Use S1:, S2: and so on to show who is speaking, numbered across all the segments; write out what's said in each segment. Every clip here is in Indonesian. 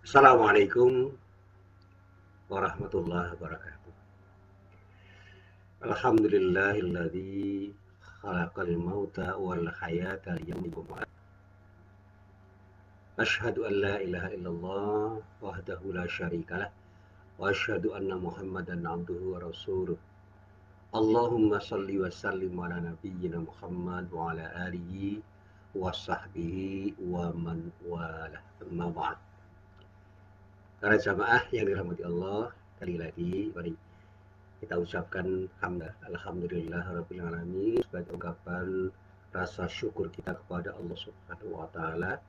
S1: Assalamualaikum warahmatullahi wabarakatuh. Alhamdulillahilladzi khalaqal mauta wal hayata liyabluwakum. Asyhadu an la ilaha illallah wahdahu la syarikalah wa asyhadu anna Muhammadan abduhu wa rasuluh. Allahumma shalli wa sallim ala nabiyyina Muhammad wa ala alihi wa sahbihi wa man walah. Amma ba'd. Para jamaah yang dirahmati Allah, kali lagi mari kita ucapkan alhamdulillahirabbil alamin sebagai ungkapan rasa syukur kita kepada Allah Subhanahu wa taala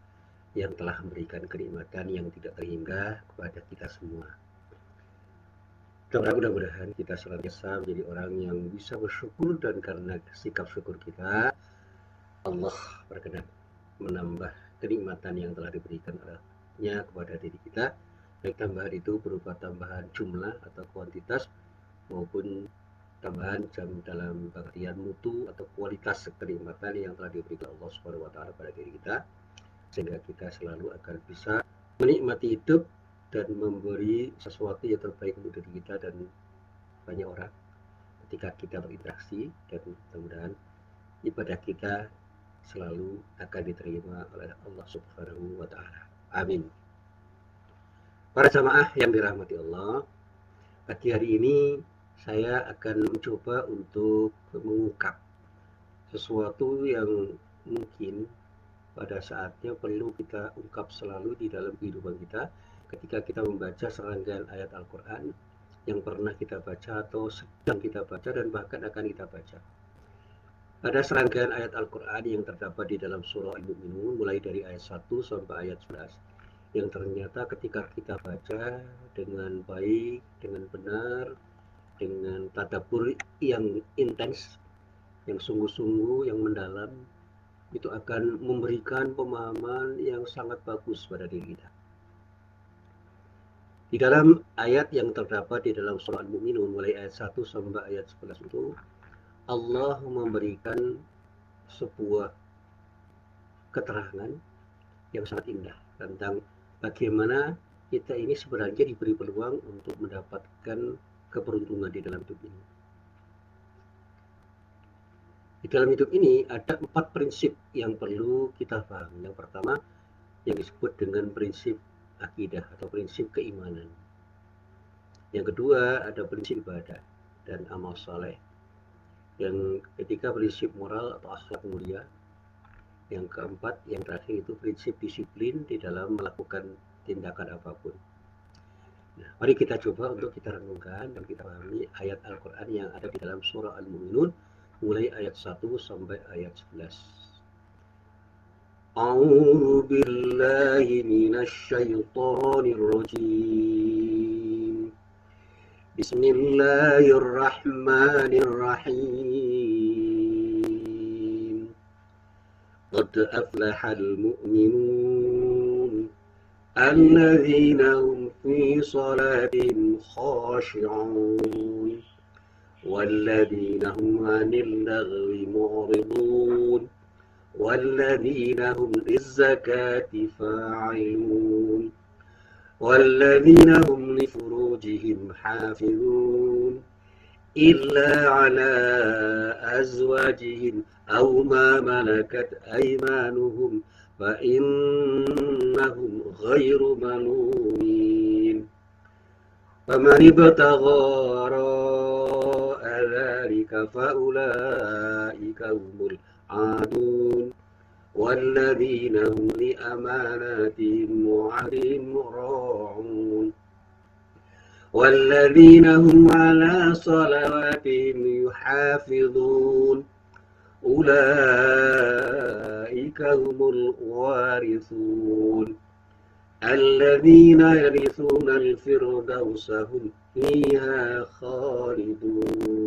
S1: yang telah memberikan kenikmatan yang tidak terhingga kepada kita semua. Mudah-mudahan kita senantiasa menjadi orang yang bisa bersyukur, dan karena sikap syukur kita, Allah berkenan menambah kenikmatan yang telah diberikan olehnya kepada diri kita, baik tambahan itu berupa tambahan jumlah atau kuantitas maupun tambahan jam dalam pengertian mutu atau kualitas kenikmatan yang telah diberikan Allah Subhanahu wa taala pada diri kita, sehingga kita selalu akan bisa menikmati hidup dan memberi sesuatu yang terbaik untuk diri kita dan banyak orang ketika kita berinteraksi, dan mudah-mudahan ibadah kita selalu akan diterima oleh Allah Subhanahu wa taala. Amin. Para jamaah yang dirahmati Allah, pagi hari ini saya akan mencoba untuk mengungkap sesuatu yang mungkin pada saatnya perlu kita ungkap selalu di dalam kehidupan kita ketika kita membaca serangkaian ayat Al-Quran yang pernah kita baca atau sedang kita baca dan bahkan akan kita baca. Ada serangkaian ayat Al-Quran yang terdapat di dalam surah Al-Mu'minun mulai dari ayat 1 sampai ayat 11 yang ternyata ketika kita baca dengan baik, dengan benar, dengan tadabbur yang intens, yang sungguh-sungguh, yang mendalam, itu akan memberikan pemahaman yang sangat bagus pada diri kita. Di dalam ayat yang terdapat di dalam surah Al-Mu'minun mulai ayat 1 sampai ayat 11 itu, Allah memberikan sebuah keterangan yang sangat indah tentang bagaimana kita ini sebenarnya diberi peluang untuk mendapatkan keberuntungan di dalam hidup ini. Di dalam hidup ini ada 4 prinsip yang perlu kita pahami. Yang pertama yang disebut dengan prinsip akidah atau prinsip keimanan. Yang kedua ada prinsip ibadah dan amal saleh. Yang ketiga prinsip moral atau akhlak mulia. Yang keempat, yang terakhir itu prinsip disiplin di dalam melakukan tindakan apapun. Nah, mari kita coba untuk kita renungkan dan kita pahami ayat Al-Quran yang ada di dalam surah Al-Mu'minun mulai ayat 1 sampai ayat 11. A'udzu billahi minasy syaithanir rajim. Bismillahirrahmanirrahim. Qad aflahal mu'minun alladzina hum fi salatihim khashi'un walladzina hum 'anil lagwi mu'ridun والذين هم للزكاة فاعلون والذين هم لفروجهم حافظون إلا على أزواجهم أو ما ملكت أيمانهم فإنهم غير ملومين فمن ابتغى وراء ذلك فأولئك هم العادون والذين هم لأماناتهم وعهدهم راعون والذين هم على صلواتهم يحافظون أولئك هم الوارثون الذين يرثون الفردوس هم فيها خالدون.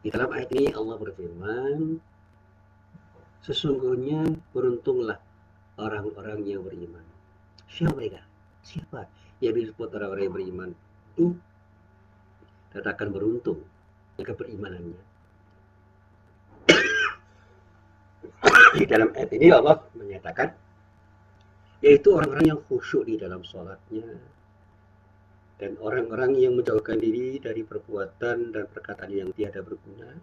S1: Di dalam ayat ini Allah berfirman, sesungguhnya beruntunglah orang-orang yang beriman. Siapa mereka? Siapa yang disebut orang-orang yang beriman? Itu katakan beruntung dengan berimanannya. Di dalam ayat ini Allah menyatakan nyatakan, yaitu orang-orang yang khusyuk di dalam sholatnya, dan orang-orang yang menjauhkan diri dari perbuatan dan perkataan yang tiada berguna,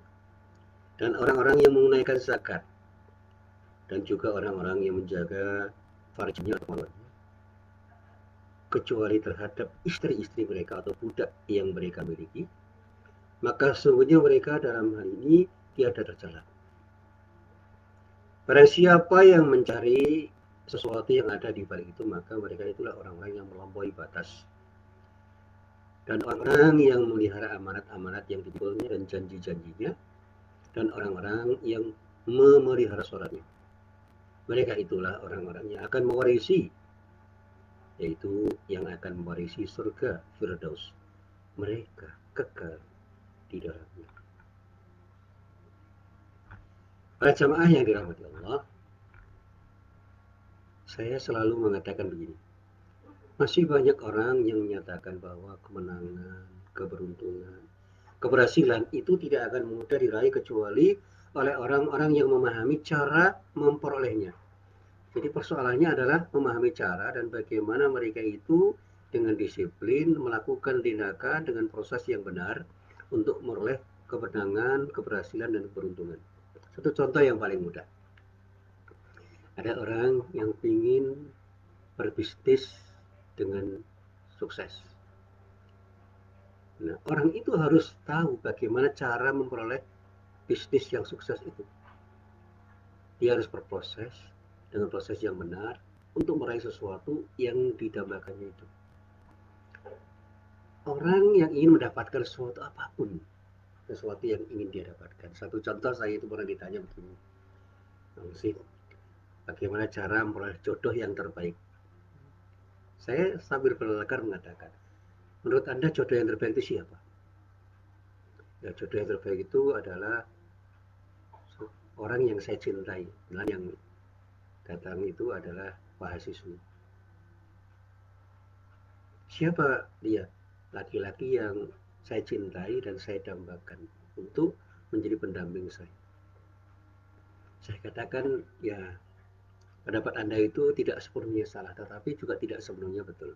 S1: dan orang-orang yang menunaikan zakat, dan juga orang-orang yang menjaga farjinya atau auratnya, kecuali terhadap istri-istri mereka atau budak yang mereka miliki, maka sesungguhnya mereka dalam hal ini tiada tercela. Barang siapa yang mencari sesuatu yang ada di balik itu, maka mereka itulah orang-orang yang melampaui batas. Dan orang-orang yang memelihara amanat-amanat yang dipikulnya dan janji-janjinya, dan orang-orang yang memelihara sholatnya. Mereka itulah orang-orang yang akan mewarisi, yaitu yang akan mewarisi surga Firdaus. Mereka kekal di dalamnya. Para jamaah yang dirahmati Allah, saya selalu mengatakan begini. Masih banyak orang yang menyatakan bahwa kemenangan, keberuntungan, keberhasilan itu tidak akan mudah diraih kecuali oleh orang-orang yang memahami cara memperolehnya. Jadi persoalannya adalah memahami cara dan bagaimana mereka itu dengan disiplin melakukan tindakan dengan proses yang benar untuk meroleh kemenangan, keberhasilan, dan keberuntungan. Satu contoh yang paling mudah. Ada orang yang ingin berbisnis dengan sukses. Nah, orang itu harus tahu bagaimana cara memperoleh bisnis yang sukses itu. Dia harus berproses dengan proses yang benar untuk meraih sesuatu yang didambakannya itu. Orang yang ingin mendapatkan sesuatu apapun, sesuatu yang ingin dia dapatkan. Satu contoh, saya itu pernah ditanya begini, bagaimana cara memperoleh jodoh yang terbaik? Saya sambil berlekar mengatakan, menurut Anda jodoh yang terbaik itu siapa? Ya, jodoh yang terbaik itu adalah orang yang saya cintai. Dan yang datang itu adalah mahasiswi. Siapa dia? Laki-laki yang saya cintai dan saya dambakan untuk menjadi pendamping saya. Saya katakan, ya, pendapat Anda itu tidak sepenuhnya salah, tetapi juga tidak sepenuhnya betul.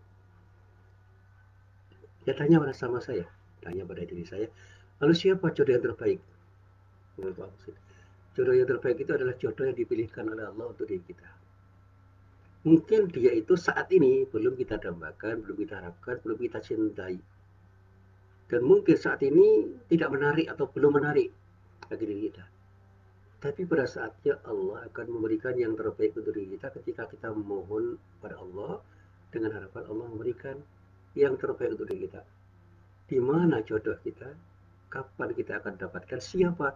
S1: Dia tanya sama saya, tanya pada diri saya, lalu siapa jodoh yang terbaik? Menurut Pak, jodoh yang terbaik itu adalah jodoh yang dipilihkan oleh Allah untuk diri kita. Mungkin dia itu saat ini belum kita dambakan, belum kita harapkan, belum kita cintai. Dan mungkin saat ini tidak menarik atau belum menarik bagi diri kita. Tapi pada saatnya Allah akan memberikan yang terbaik untuk diri kita ketika kita memohon pada Allah dengan harapan Allah memberikan yang terbaik untuk diri kita. Di mana jodoh kita? Kapan kita akan dapatkan? Siapa?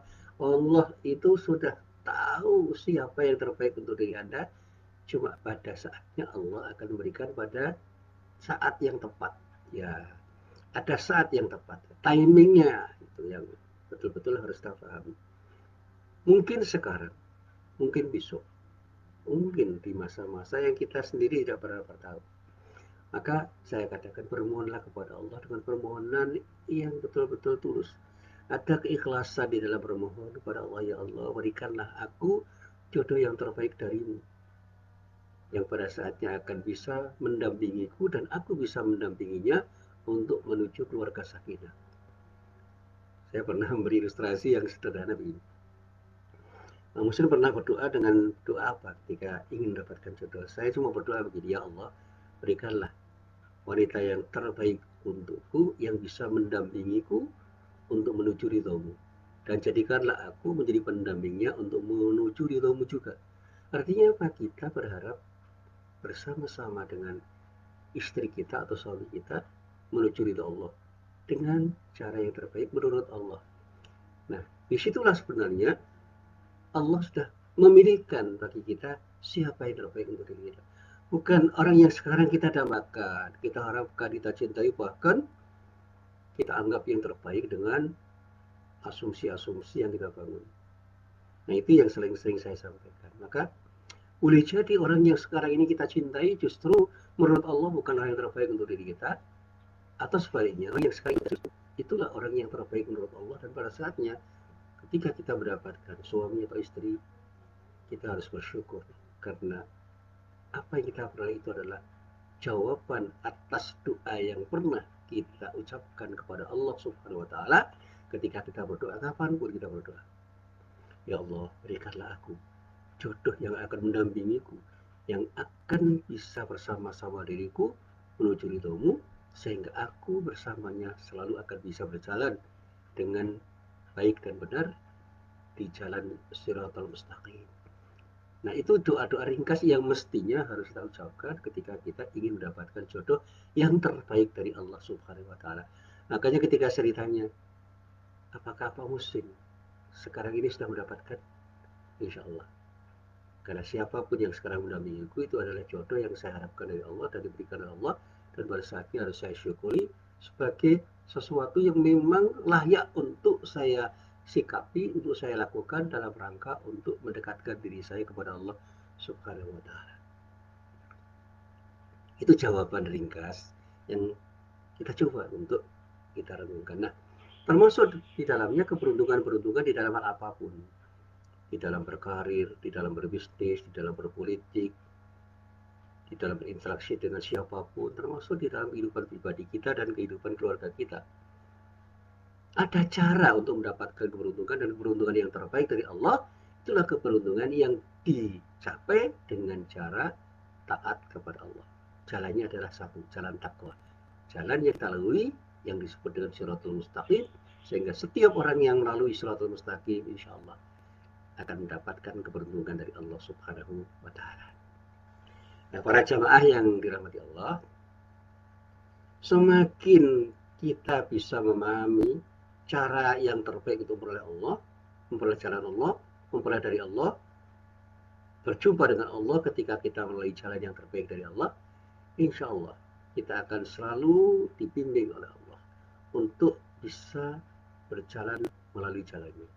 S1: Allah itu sudah tahu siapa yang terbaik untuk diri Anda. Cuma pada saatnya Allah akan memberikan pada saat yang tepat. Ya, ada saat yang tepat. Timingnya itu yang betul-betul harus kita pahami. Mungkin sekarang, mungkin besok, mungkin di masa-masa yang kita sendiri tidak pernah tahu. Maka saya katakan, bermohonlah kepada Allah dengan permohonan yang betul-betul tulus. Ada keikhlasan di dalam bermohon kepada Allah, ya Allah, berikanlah aku jodoh yang terbaik darimu, yang pada saatnya akan bisa mendampingiku dan aku bisa mendampinginya untuk menuju keluarga sakinah. Saya pernah memberi ilustrasi yang sederhana begini. Muslim pernah berdoa dengan doa apa ketika ingin mendapatkan jodoh? Saya cuma berdoa begini, ya Allah, berikanlah wanita yang terbaik untukku, yang bisa mendampingiku untuk menuju ridhomu, dan jadikanlah aku menjadi pendampingnya untuk menuju ridhomu juga. Artinya apa? Kita berharap bersama-sama dengan istri kita atau suami kita menuju ridho Allah dengan cara yang terbaik menurut Allah. Nah, disitulah sebenarnya Allah sudah memilihkan bagi kita siapa yang terbaik untuk diri kita. Bukan orang yang sekarang kita dambakan, kita harapkan, kita cintai, bahkan kita anggap yang terbaik dengan asumsi-asumsi yang kita bangun. Nah, itu yang sering-sering saya sampaikan. Maka boleh jadi orang yang sekarang ini kita cintai justru menurut Allah bukan orang yang terbaik untuk diri kita, atau sebaliknya orang yang sekarang itulah orang yang terbaik menurut Allah. Dan pada saatnya ketika kita mendapatkan suami atau istri, kita harus bersyukur karena apa yang kita peroleh itu adalah jawaban atas doa yang pernah kita ucapkan kepada Allah Subhanahu wa taala ketika kita berdoa, kapanpun kita berdoa. Ya Allah, berikanlah aku jodoh yang akan mendampingiku, yang akan bisa bersama-sama diriku menuju ridhomu, sehingga aku bersamanya selalu akan bisa berjalan dengan baik dan benar di jalan Shiratal Mustaqim. Nah, itu doa-doa ringkas yang mestinya harus kita ucapkan ketika kita ingin mendapatkan jodoh yang terbaik dari Allah Subhanahu wa taala. Makanya ketika saya ditanya, apakah Pak Muslim sekarang ini sudah mendapatkan? Insya Allah. Karena siapapun yang sekarang mendampingiku itu adalah jodoh yang saya harapkan dari Allah dan diberikan oleh Allah, dan pada saatnya harus saya syukuri sebagai sesuatu yang memang layak untuk saya sikapi, untuk saya lakukan dalam rangka untuk mendekatkan diri saya kepada Allah Subhanahu wa taala. Itu jawaban ringkas yang kita coba untuk kita renungkan. Nah, termasuk di dalamnya keberuntungan-keberuntungan di dalam hal apapun. Di dalam berkarir, di dalam berbisnis, di dalam berpolitik, di dalam berinteraksi dengan siapapun, termasuk di dalam kehidupan pribadi kita dan kehidupan keluarga kita. Ada cara untuk mendapatkan keberuntungan, dan keberuntungan yang terbaik dari Allah itulah keberuntungan yang dicapai dengan cara taat kepada Allah. Jalannya adalah satu, jalan takwa. Jalan yang kita lalui yang disebut dengan Shiratal Mustaqim, sehingga setiap orang yang melalui Shiratal Mustaqim insya Allah akan mendapatkan keberuntungan dari Allah Subhanahu wa taala. Nah, para jamaah yang dirahmati Allah, semakin kita bisa memahami cara yang terbaik untuk memperoleh Allah, memperoleh jalan Allah, memperoleh dari Allah, berjumpa dengan Allah ketika kita melalui jalan yang terbaik dari Allah, insya Allah kita akan selalu dibimbing oleh Allah untuk bisa berjalan melalui jalannya.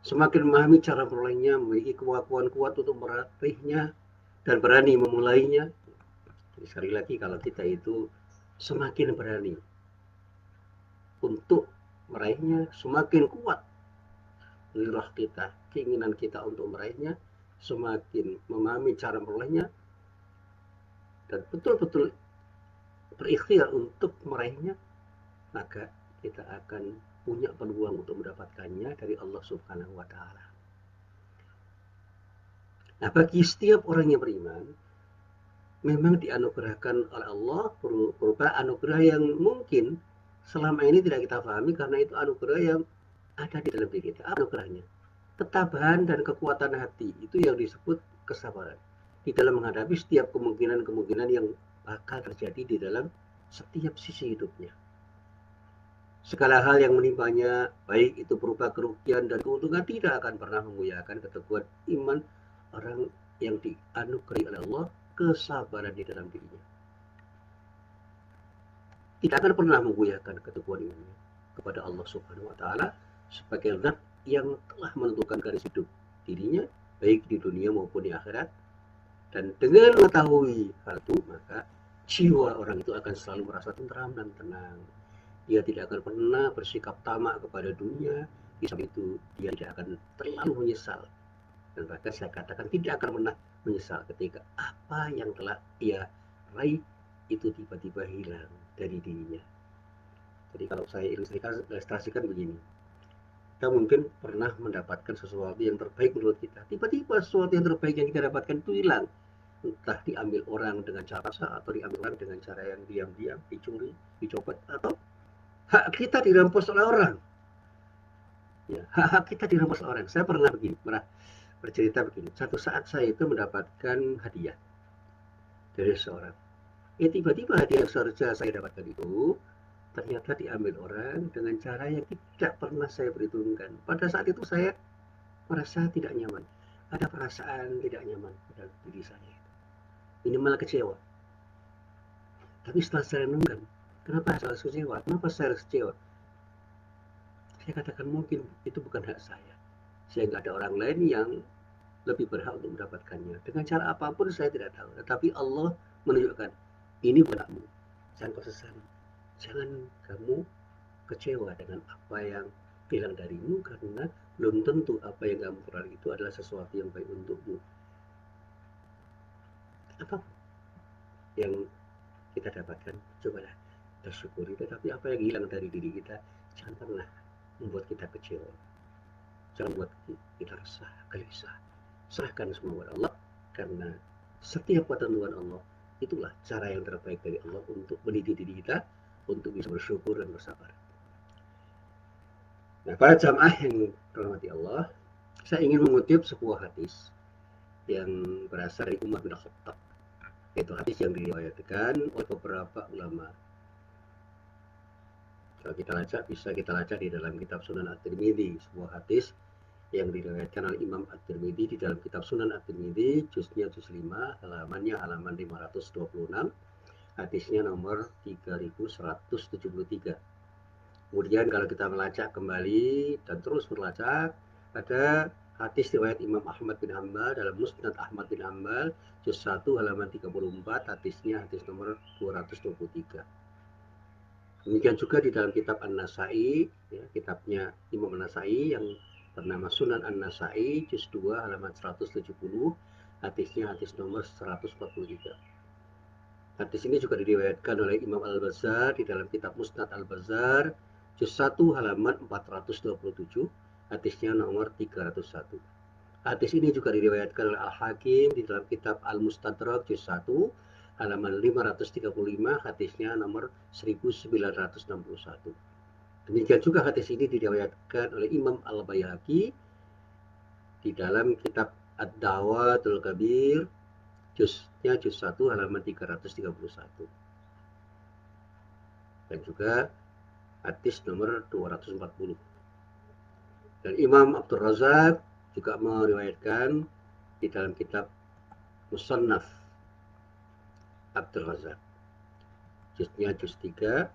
S1: Semakin memahami cara memperolehnya, memiliki kemampuan kuat untuk meraihnya dan berani memulainya. Jadi sekali lagi, kalau kita itu semakin berani untuk meraihnya, semakin kuat gairah kita, keinginan kita untuk meraihnya, semakin memahami cara memperolehnya dan betul-betul berikhtiar untuk meraihnya, maka kita akan punya peluang untuk mendapatkannya dari Allah Subhanahu wa taala. Nah, bagi setiap orang yang beriman, memang dianugerahkan oleh Allah berupa anugerah yang mungkin selama ini tidak kita pahami, karena itu anugerah yang ada di dalam diri kita. Apa anugerahnya? Ketabahan dan kekuatan hati, itu yang disebut kesabaran di dalam menghadapi setiap kemungkinan-kemungkinan yang bakal terjadi di dalam setiap sisi hidupnya. Segala hal yang menimpanya, baik itu berupa kerugian dan keuntungan, tidak akan pernah mengoyakkan keteguhan iman orang yang dianugerahi oleh Allah kesabaran di dalam dirinya. Tidak akan pernah menggoyahkan keteguhan imannya kepada Allah Subhanahu wa taala sebagai zat yang telah menentukan garis hidup dirinya baik di dunia maupun di akhirat. Dan dengan mengetahui hal itu, maka jiwa orang itu akan selalu merasa tentram dan tenang. Dia tidak akan pernah bersikap tamak kepada dunia. Di samping itu dia tidak akan terlalu menyesal, dan bahkan saya katakan tidak akan pernah menyesal ketika apa yang telah ia raih itu tiba-tiba hilang dari dirinya. Jadi kalau saya ilustrasikan begini, kita mungkin pernah mendapatkan sesuatu yang terbaik menurut kita, tiba-tiba sesuatu yang terbaik yang kita dapatkan itu hilang, entah diambil orang dengan cara sah atau diambil orang dengan cara yang diam-diam, dicuri, dicopot, atau hak kita dirampas oleh orang. Ya, hak kita dirampas oleh orang. Saya pernah bercerita begini. Satu saat saya itu mendapatkan hadiah dari seorang. Tiba-tiba hadiah yang seharusnya saya dapatkan itu ternyata diambil orang dengan cara yang tidak pernah saya perhitungkan. Pada saat itu saya merasa tidak nyaman. Ada perasaan tidak nyaman pada diri saya. Minimal kecewa. Tapi setelah saya renungkan, kenapa saya harus kecewa? Kenapa saya harus kecewa? Saya katakan mungkin itu bukan hak saya. Sehingga ada orang lain yang lebih berhak untuk mendapatkannya. Dengan cara apapun saya tidak tahu. Tetapi Allah menunjukkan, ini bukan hakmu. Jangan kau sesali. Jangan kamu kecewa dengan apa yang hilang darimu, karena belum tentu apa yang kamu peroleh itu adalah sesuatu yang baik untukmu. Apapun yang kita dapatkan, cobalah kita syukuri. Tetapi apa yang hilang dari diri kita, jangan pernah membuat kita kecewa, jangan buat kita resah, gelisah. Serahkan semua kepada Allah, karena setiap ketentuan Allah itulah cara yang terbaik dari Allah untuk mendidik diri kita untuk bisa bersyukur dan bersabar. Nah, para jamaah yang dirahmati Allah, saya ingin mengutip sebuah hadis yang berasal dari Umar bin Khattab, yaitu hadis yang diriwayatkan oleh beberapa ulama. Kalau kita baca, bisa kita baca di dalam kitab Sunan At-Tirmidzi, sebuah hadis yang diriwayatkan oleh Imam At-Tirmidzi di dalam kitab Sunan At-Tirmidzi, juznya juz 5, halamannya halaman 526, hadisnya nomor 3173. Kemudian kalau kita melacak kembali dan terus melacak, ada hadis riwayat Imam Ahmad bin Hanbal dalam Musnad Ahmad bin Hanbal, juz 1 halaman 34, hadisnya hadis nomor 223. Demikian juga di dalam kitab An-Nasai, ya, kitabnya Imam An-Nasai yang bernama Sunan An-Nasai, juz 2 halaman 170, hadisnya hadis nomor 143. Hadis ini juga diriwayatkan oleh Imam Al-Bazzar di dalam kitab Musnad Al-Bazzar, juz 1 halaman 427, hadisnya nomor 301. Hadis ini juga diriwayatkan oleh Al-Hakim di dalam kitab Al-Mustadrak, juz 1 halaman 535, hadisnya nomor 1961. Demikian juga hadis ini diriwayatkan oleh Imam Al-Baihaqi di dalam kitab Ad-Dawatul Kabir, juznya juz 1 halaman 331. Dan juga hadis nomor 240. Dan Imam Abdul Razak juga meriwayatkan di dalam kitab Musannaf Abdul Razak, juznya juz 3,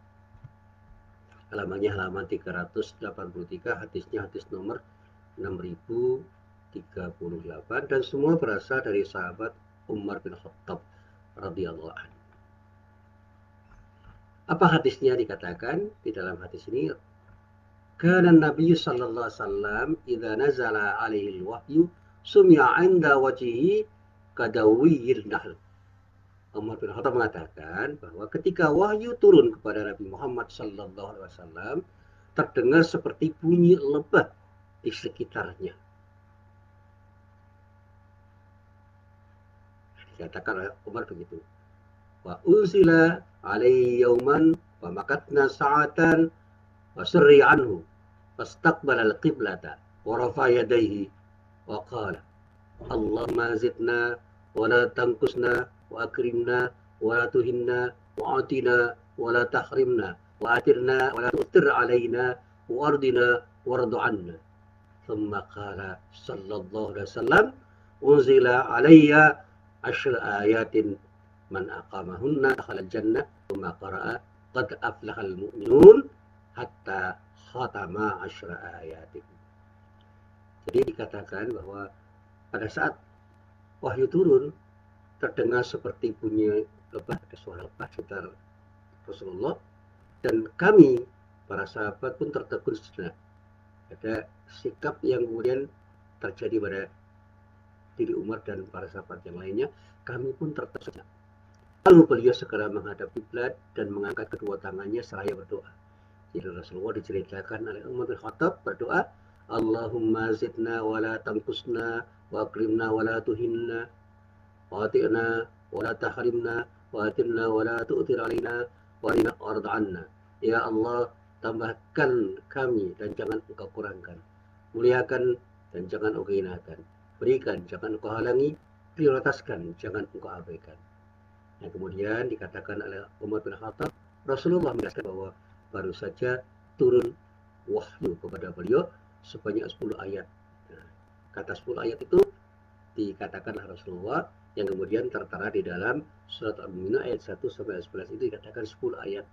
S1: halamannya halaman 383, hadisnya hadis nomor 6038, dan semua berasal dari sahabat Umar bin Khattab radhiyallahu anhu. Apa hadisnya? Dikatakan di dalam hadis ini, kana Nabi sallallahu alaihi wasallam idza nazala alaihi alwahyu sumi'a 'inda wajhihi kadawiyil nahl. Umar bin Khattab mengatakan bahwa ketika wahyu turun kepada Nabi Muhammad sallallahu alaihi wasallam, terdengar seperti bunyi lebah di sekitarnya. Dikatakan oleh Umar begitu. Wa unzila alaihi yauman wa makatna sa'atan wa sirri anhu fastaqbala al-qiblata wa rafa yadayhi wa qala Allahumma zidna wa la tanqusna wa akrimna wa la tuhinna wa atina wa la tahrimna wa atirna wa la tu'tir alaina wa ardina wardu anna. Thumma qala sallallahu alaihi wasallam unzila alayya 10 ayatin man aqamahunna dakhala al-jannah. Thumma qara'a qad aflahal mu'minun hatta khatama 10 ayatin. Jadi dikatakan bahwa pada saat wahyu turun, terdengar seperti bunyi lebah, ada suara lebah sekitar Rasulullah, dan kami para sahabat pun tertegun sejenak. Ada sikap yang kemudian terjadi pada diri Umar dan para sahabat yang lainnya, kami pun tertegun sejenak. Lalu beliau segera menghadap kiblat dan mengangkat kedua tangannya seraya berdoa. Jadi Rasulullah diceritakan oleh Umar bin Khattab berdoa, Allahumma zidna wa la tanqusna wa akrimna wa la tuhinna wa ati'na wa la tahrimna wa atirna wa la tu'tir alaina wa arina arda anna. Ya Allah, tambahkan kami dan jangan engkau kurangkan, muliakan dan jangan engkau hinakan, berikan jangan engkau halangi, prioritaskan jangan engkau abaikan. Nah, kemudian dikatakan oleh Umar bin Khattab, Rasulullah menjelaskan bahwa baru saja turun wahyu kepada beliau sebanyak 10 ayat. Nah, kata 10 ayat itu dikatakan oleh Rasulullah yang kemudian tertera di dalam surat Al-Mu'minun ayat 1 sampai 11 itu dikatakan 10 ayat.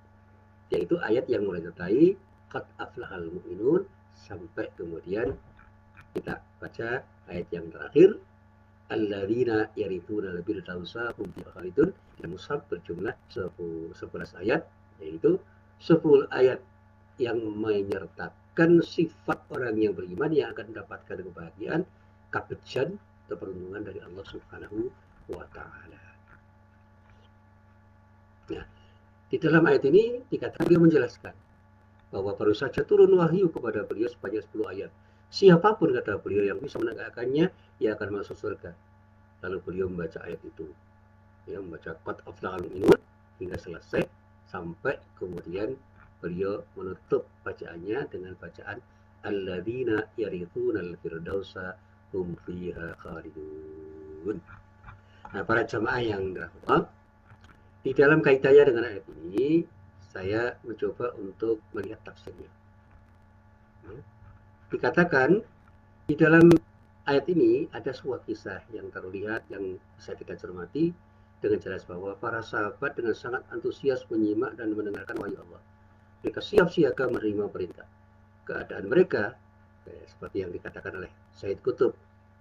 S1: Yaitu ayat yang menyertai qad aflahal mu'minun sampai kemudian kita baca ayat yang terakhir alladzina yarithuna al-firdausa hum fiha khalidun. Dan mushaf berjumlah 11 ayat, yaitu 10 ayat yang menyertakan sifat orang yang beriman yang akan mendapatkan kebahagiaan, kebejan, keberuntungan dari Allah Subhanahu wa Ta'ala. Nah, di dalam ayat ini dikatakan dia menjelaskan bahwa baru saja turun wahyu kepada beliau sebanyak 10 ayat. Siapapun kata beliau yang bisa menegakkannya, ia akan masuk surga. Lalu beliau membaca ayat itu. Ya, membaca Qad aflahal mu'minun hingga selesai sampai kemudian beliau menutup bacaannya dengan bacaan alladzina yarithunal firdausa hum fiha khalidun. Nah, para jamaah yang dirahmati, di dalam kaitannya dengan ayat ini saya mencoba untuk melihat tafsirnya. Dikatakan di dalam ayat ini ada sebuah kisah yang terlihat yang bisa kita cermati dengan jelas bahwa para sahabat dengan sangat antusias menyimak dan mendengarkan wahyu Allah. Mereka siap siaga menerima perintah. Keadaan mereka seperti yang dikatakan oleh Said Qutb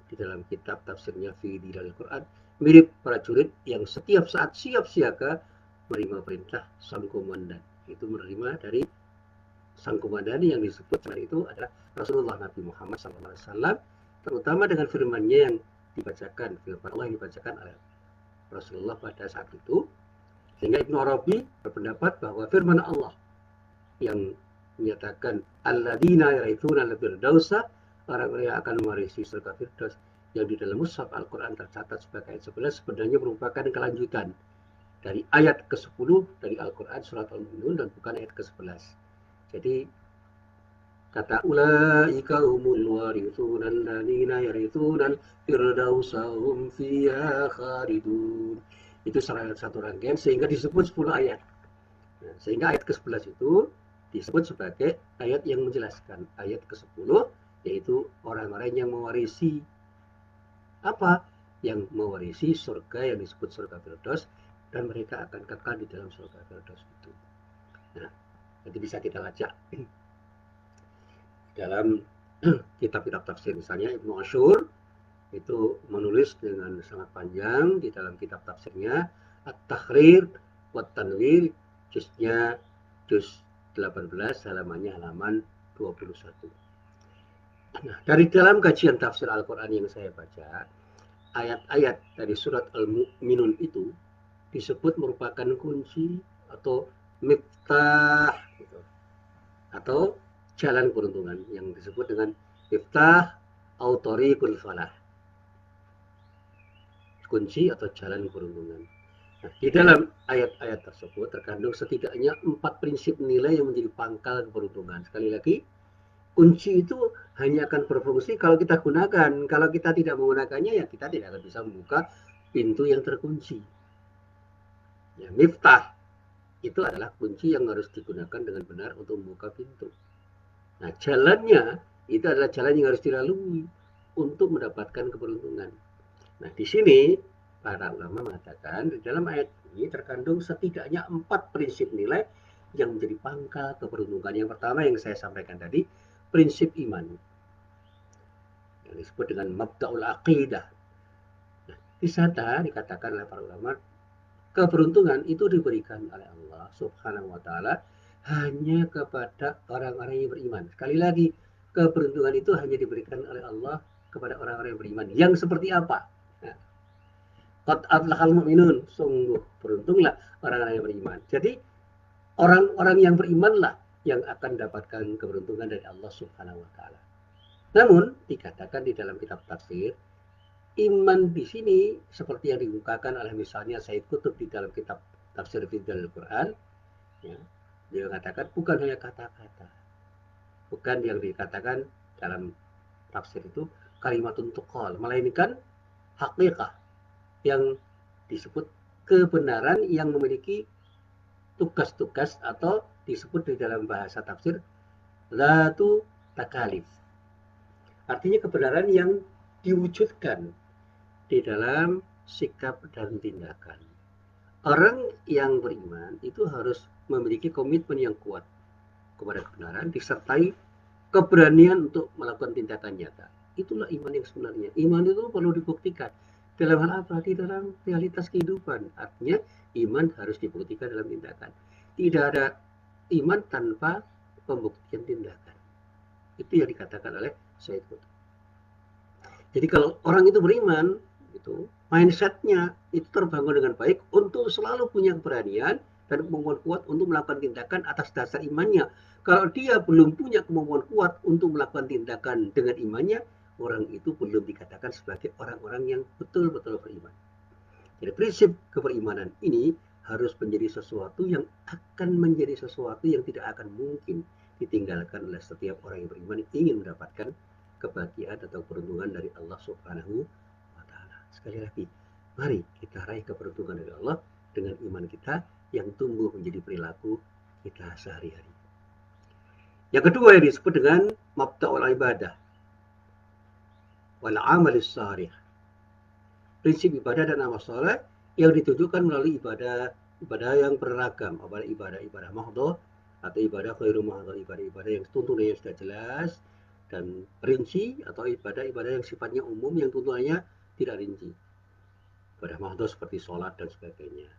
S1: di dalam kitab tafsirnya Fi Dilalil Quran, mirip prajurit yang setiap saat siap siaga menerima perintah sang komandan. Itu menerima dari sang komandan yang disebut itu adalah Rasulullah Nabi Muhammad SAW, terutama dengan firman-Nya yang dibacakan, firman Allah yang dibacakan oleh Rasulullah pada saat itu. Sehingga Ibnu Arabi berpendapat bahwa firman Allah yang menyatakan alladzina yarithuna al-firdausa, orang-orang yang akan mewarisi surga Firdaus, yang di dalam mushaf Al-Quran tercatat sebagai ayat 11 sebenarnya merupakan kelanjutan dari ayat ke-10 dari Al-Quran surat Al-Mu'minun dan bukan ayat ke-11. Jadi kata ulaika humul warithuna alladzina yarithuna al-firdausa hum fiha khalidun. Itu satu rangkaian sehingga disebut 10 ayat. Nah, sehingga ayat ke-11 itu disebut sebagai ayat yang menjelaskan. Ayat ke-10 yaitu orang-orang yang mewarisi apa? Yang mewarisi surga yang disebut surga Firdaus, dan mereka akan kekal di dalam surga Firdaus itu. Nah, nanti bisa kita baca dalam kitab-kitab tafsir. Misalnya Ibnu Asyur itu menulis dengan sangat panjang di dalam kitab tafsirnya At-Tahrir wa Tanwir, juznya juz 18, halamannya halaman 21. Nah, dari dalam kajian tafsir Al-Quran yang saya baca, ayat-ayat dari surat Al-Mu'minun itu disebut merupakan kunci atau miftah gitu, atau jalan peruntungan yang disebut dengan miftah autoriqul falah, kunci atau jalan peruntungan. Nah, di dalam ayat-ayat tersebut terkandung setidaknya 4 prinsip nilai yang menjadi pangkal keberuntungan. Sekali lagi, kunci itu hanya akan berfungsi kalau kita gunakan. Kalau kita tidak menggunakannya, ya kita tidak akan bisa membuka pintu yang terkunci. Ya, miftah itu adalah kunci yang harus digunakan dengan benar untuk membuka pintu. Nah, jalannya itu adalah jalan yang harus dilalui untuk mendapatkan keberuntungan. Nah, di sini para ulama mengatakan di dalam ayat ini terkandung setidaknya 4 prinsip nilai yang menjadi pangkal keberuntungan. Yang pertama yang saya sampaikan tadi, prinsip iman, yang disebut dengan mabda'ul aqidah. Nah, di sana dikatakan oleh para ulama, keberuntungan itu diberikan oleh Allah Subhanahu wa taala hanya kepada orang-orang yang beriman. Sekali lagi, keberuntungan itu hanya diberikan oleh Allah kepada orang-orang yang beriman. Yang seperti apa? Nah, Qad aflahal mu'minun, sungguh beruntunglah orang-orang yang beriman. Jadi orang-orang yang berimanlah yang akan dapatkan keberuntungan dari Allah Subhanahu wa taala. Namun dikatakan di dalam kitab tafsir, iman di sini seperti yang diungkapkan oleh misalnya Said Qutb di dalam kitab tafsir Fidal Quran, ya, dia katakan bukan hanya kata-kata, bukan yang dikatakan dalam tafsir itu kalimatun tuqal, melainkan hakikat yang disebut kebenaran yang memiliki tugas-tugas atau disebut di dalam bahasa tafsir zatu takalif. Artinya kebenaran yang diwujudkan di dalam sikap dan tindakan. Orang yang beriman itu harus memiliki komitmen yang kuat kepada kebenaran disertai keberanian untuk melakukan tindakan nyata. Itulah iman yang sebenarnya. Iman itu perlu dibuktikan. Dalam hal apa? Di dalam realitas kehidupan. Artinya iman harus dibuktikan dalam tindakan. Tidak ada iman tanpa pembuktian tindakan. Itu yang dikatakan oleh Said Qutb. Jadi kalau orang itu beriman, itu mindsetnya itu terbangun dengan baik untuk selalu punya keberanian dan kemampuan kuat untuk melakukan tindakan atas dasar imannya. Kalau dia belum punya kemampuan kuat untuk melakukan tindakan dengan imannya, orang itu belum dikatakan sebagai orang-orang yang betul-betul beriman. Jadi prinsip keberimanan ini harus menjadi sesuatu yang akan menjadi sesuatu yang tidak akan mungkin ditinggalkan oleh setiap orang yang beriman yang ingin mendapatkan kebahagiaan atau peruntungan dari Allah Subhanahu wa taala. Sekali lagi, mari kita raih keberuntungan dari Allah dengan iman kita yang tumbuh menjadi perilaku kita sehari-hari. Yang kedua yang disebut dengan mabda'ul ibadah wal amalis salih. Prinsip ibadah dan amal saleh yang ditunjukkan melalui ibadah yang beragam, ibadah mahdhah atau ibadah khairu mahdhah, ibadah yang tuntunannya sudah jelas dan rinci, atau ibadah yang sifatnya umum yang tuntunannya tidak rinci. Ibadah mahdhah seperti sholat dan sebagainya.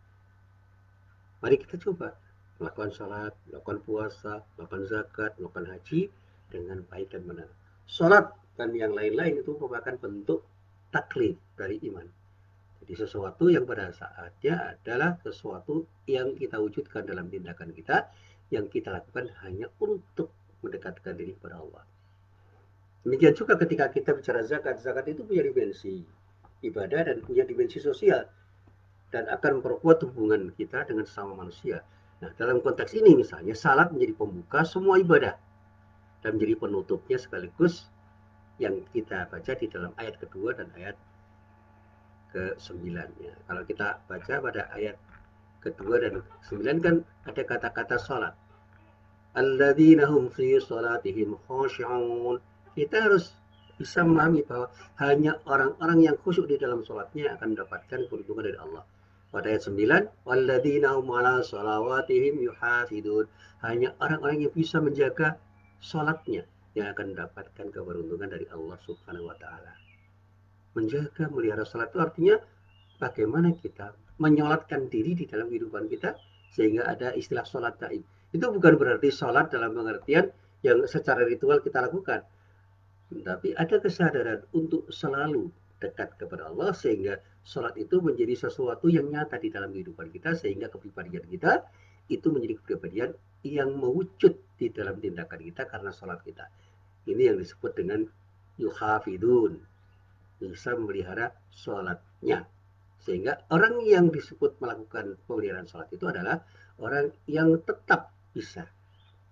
S1: Mari kita coba melakukan sholat, melakukan puasa, melakukan zakat, melakukan haji dengan baik dan benar. Sholat dan yang lain-lain itu merupakan bentuk taklid dari iman. Jadi sesuatu yang pada saatnya adalah sesuatu yang kita wujudkan dalam tindakan kita, yang kita lakukan hanya untuk mendekatkan diri kepada Allah. Demikian juga ketika kita bicara zakat, zakat itu punya dimensi ibadah dan punya dimensi sosial, dan akan memperkuat hubungan kita dengan sesama manusia. Nah, dalam konteks ini misalnya, salat menjadi pembuka semua ibadah dan menjadi penutupnya sekaligus yang kita baca di dalam ayat kedua dan ayat ke-9. Ya. Kalau kita baca pada ayat kedua dan ke-9 kan ada kata-kata salat. Alladzina hum fi salatihim khashi'un. Kita harus bisa memahami bahwa hanya orang-orang yang khusyuk di dalam salatnya akan mendapatkan keuntungan dari Allah. Pada ayat 9, walladzina hum 'ala shalawatihim yuhafidun. Hanya orang-orang yang bisa menjaga salatnya yang akan mendapatkan keberuntungan dari Allah Subhanahu wa taala. Menjaga, melihara salat itu artinya bagaimana kita menyolatkan diri di dalam kehidupan kita sehingga ada istilah salat gaib. Itu bukan berarti salat dalam pengertian yang secara ritual kita lakukan, tapi ada kesadaran untuk selalu dekat kepada Allah sehingga salat itu menjadi sesuatu yang nyata di dalam kehidupan kita, sehingga kepribadian kita itu menjadi kepribadian yang mewujud di dalam tindakan kita karena salat kita. Ini yang disebut dengan yuhafidun, bisa memelihara salatnya. Sehingga orang yang disebut melakukan pemeliharaan salat itu adalah orang yang tetap bisa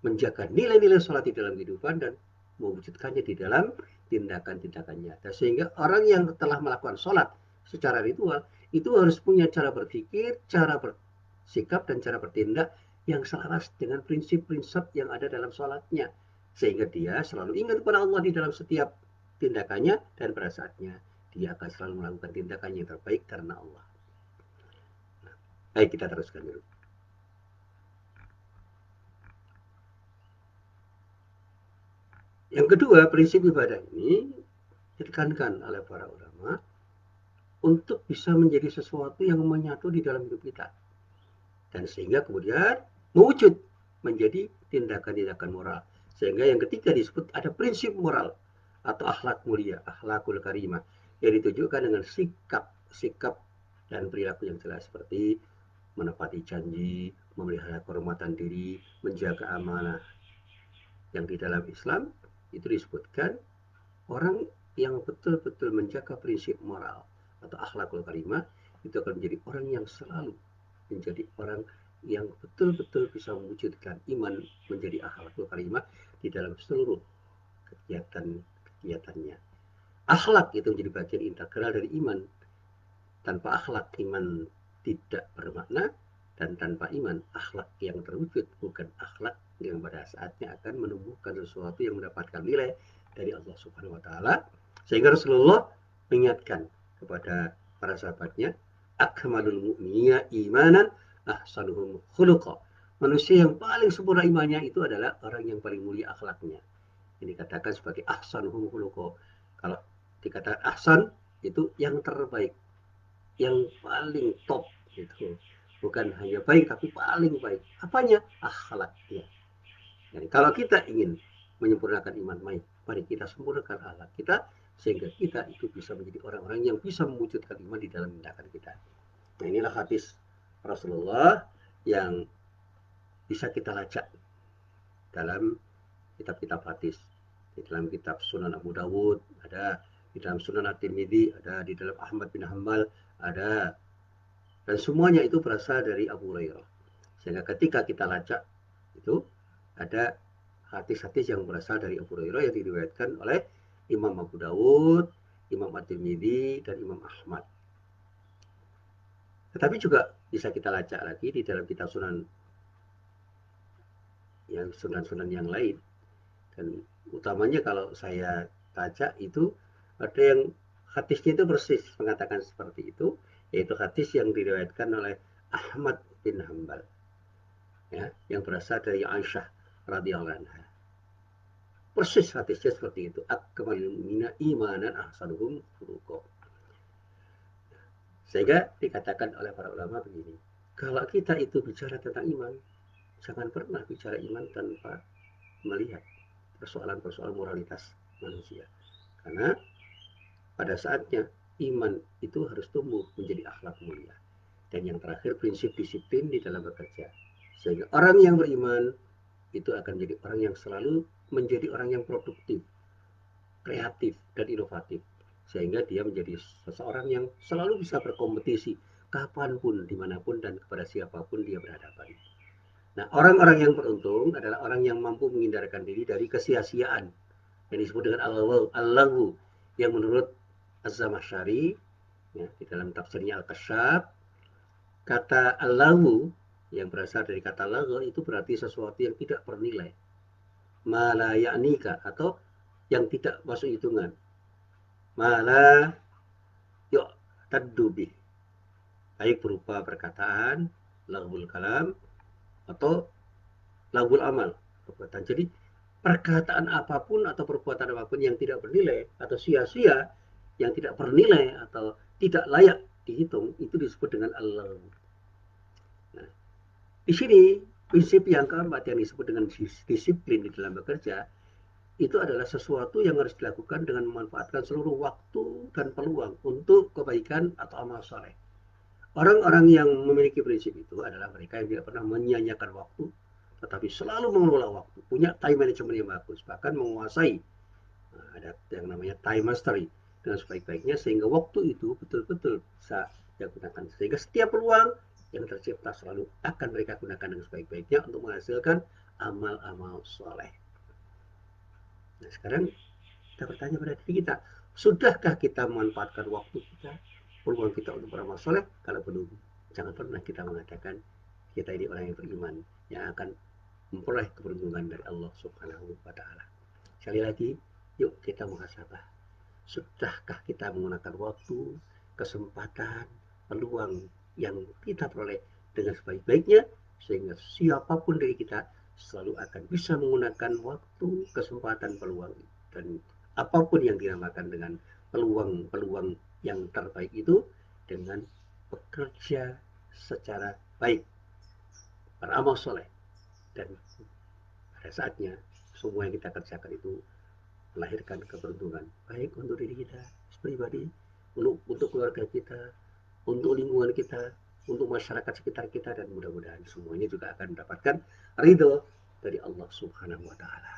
S1: menjaga nilai-nilai salat di dalam kehidupan dan mewujudkannya di dalam tindakan-tindakan nyata. Sehingga orang yang telah melakukan salat secara ritual itu harus punya cara berpikir, cara bersikap, dan cara bertindak yang selaras dengan prinsip-prinsip yang ada dalam salatnya. Sehingga dia selalu ingat kepada Allah di dalam setiap tindakannya, dan pada saatnya dia akan selalu melakukan tindakan yang terbaik karena Allah. Nah, baik, kita teruskan dulu. Yang kedua, prinsip ibadah ini ditekankan oleh para ulama untuk bisa menjadi sesuatu yang menyatu di dalam hidup kita, dan sehingga kemudian mewujud menjadi tindakan-tindakan moral. Sehingga yang ketiga disebut ada prinsip moral atau akhlak mulia, akhlakul karimah, yang ditunjukkan dengan sikap dan perilaku yang jelas seperti menepati janji, memelihara kehormatan diri, menjaga amanah. Yang di dalam Islam itu disebutkan orang yang betul-betul menjaga prinsip moral atau akhlakul karimah itu akan menjadi orang yang selalu menjadi orang yang betul-betul bisa mewujudkan iman menjadi akhlakul karimah di dalam seluruh kegiatannya. Akhlak itu menjadi bagian integral dari iman. Tanpa akhlak, iman tidak bermakna, dan tanpa iman, akhlak yang terwujud bukan akhlak yang pada saatnya akan menumbuhkan sesuatu yang mendapatkan nilai dari Allah Subhanahu wa taala. Sehingga Rasulullah mengingatkan kepada para sahabatnya, akmalul mu'minina imanan ahsanuhum khuluqa. Manusia yang paling sempurna imannya itu adalah orang yang paling mulia akhlaknya. Ini dikatakan sebagai ahsanuhum khuluqa. Kalau dikatakan ahsan itu yang terbaik, yang paling top gitu. Bukan hanya baik tapi paling baik. Apanya? Akhlaknya. Jadi kalau kita ingin menyempurnakan iman, mari kita sempurnakan akhlak kita sehingga kita itu bisa menjadi orang-orang yang bisa mewujudkan iman di dalam tindakan kita. Nah, inilah hadis Rasulullah yang bisa kita lacak dalam kitab-kitab hadis. Di dalam kitab Sunan Abu Dawud ada, di dalam Sunan At-Tirmidzi ada, di dalam Ahmad bin Hanbal ada, dan semuanya itu berasal dari Abu Hurairah. Sehingga ketika kita lacak itu ada hadis-hadis yang berasal dari Abu Hurairah yang diriwayatkan oleh Imam Abu Dawud, Imam At-Tirmidzi, dan Imam Ahmad. Tetapi juga bisa kita lacak lagi di dalam kitab Sunan, yang sunan-sunan yang lain. Dan utamanya kalau saya baca itu ada yang hadisnya itu persis mengatakan seperti itu, yaitu hadis yang diriwayatkan oleh Ahmad bin Hanbal, ya, yang berasal dari Aisyah radhiyallahu anha. Persis hadisnya seperti itu. Akmalul mu'minina imanan ahsanuhum khuluqa. Sehingga dikatakan oleh para ulama begini, kalau kita itu bicara tentang iman, jangan pernah bicara iman tanpa melihat persoalan-persoalan moralitas manusia. Karena pada saatnya iman itu harus tumbuh menjadi akhlak mulia. Dan yang terakhir, prinsip disiplin di dalam bekerja. Sehingga orang yang beriman itu akan menjadi orang yang selalu menjadi orang yang produktif, kreatif, dan inovatif. Sehingga dia menjadi seseorang yang selalu bisa berkompetisi kapanpun, dimanapun, dan kepada siapapun dia berhadapan. Nah, orang-orang yang beruntung adalah orang yang mampu menghindarkan diri dari kesia-siaan yang disebut dengan al-laghu, yang menurut Az-Zamakhsyari, ya, di dalam tafsirnya Al-Kasyaf, kata al-laghu yang berasal dari kata laghu itu berarti sesuatu yang tidak bernilai, mala ya'nika, atau yang tidak masuk hitungan, mala yu'taddu bih, baik berupa perkataan, laghul kalam, atau laghul amal, perbuatan. Jadi perkataan apapun atau perbuatan apapun yang tidak bernilai atau sia-sia, yang tidak bernilai atau tidak layak dihitung, itu disebut dengan al-laghu. Nah, di sini prinsip yang keempat yang disebut dengan disiplin di dalam bekerja itu adalah sesuatu yang harus dilakukan dengan memanfaatkan seluruh waktu dan peluang untuk kebaikan atau amal soleh. Orang-orang yang memiliki prinsip itu adalah mereka yang tidak pernah menyia-nyiakan waktu, tetapi selalu mengelola waktu, punya time management yang bagus, bahkan menguasai, ada yang namanya time mastery dengan sebaik-baiknya, sehingga waktu itu betul-betul bisa digunakan. Sehingga setiap peluang yang tercipta selalu akan mereka gunakan dengan sebaik-baiknya untuk menghasilkan amal-amal soleh. Nah, sekarang kita bertanya pada diri kita, sudahkah kita memanfaatkan waktu kita, peluang kita untuk beramal soleh? Kalau belum, jangan pernah kita mengatakan kita ini orang yang beriman, yang akan memperoleh keberuntungan dari Allah Subhanahu wa Ta'ala. Sekali lagi, yuk kita muhasabah. Sudahkah kita menggunakan waktu, kesempatan, peluang yang kita peroleh dengan sebaik-baiknya, sehingga siapapun dari kita selalu akan bisa menggunakan waktu, kesempatan, peluang, dan apapun yang dinamakan dengan peluang-peluang yang terbaik itu dengan bekerja secara baik, beramal soleh, dan pada saatnya semua yang kita kerjakan itu melahirkan keberuntungan baik untuk diri kita pribadi, untuk keluarga kita, untuk lingkungan kita, untuk masyarakat sekitar kita, dan mudah-mudahan semuanya juga akan mendapatkan ridho dari Allah Subhanahu wa Ta'ala.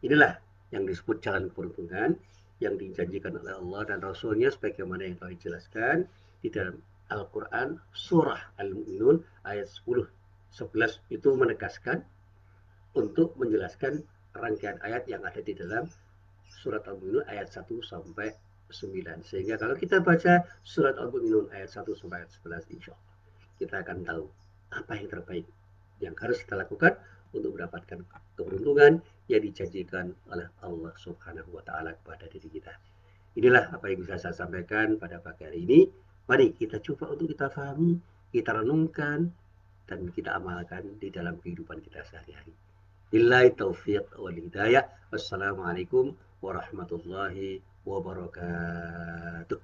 S1: Inilah yang disebut jalan keberuntungan yang dijanjikan oleh Allah dan Rasulnya, sebagaimana yang telah dijelaskan di dalam Al-Quran surah Al-Mu'minun ayat 10, 11 itu menegaskan untuk menjelaskan rangkaian ayat yang ada di dalam surat Al-Mu'minun ayat 1 sampai 9. Sehingga kalau kita baca surat Al-Mu'minun ayat 1 sampai ayat 11, insya Allah kita akan tahu apa yang terbaik yang harus kita lakukan untuk mendapatkan keberuntungan yang dijanjikan oleh Allah Subhanahu wa Ta'ala kepada diri kita. Inilah apa yang bisa saya sampaikan pada pagi hari ini. Mari kita coba untuk kita pahami, kita renungkan, dan kita amalkan di dalam kehidupan kita sehari-hari. Billahi taufiq wal hidayah. Wassalamualaikum warahmatullahi wabarakatuh.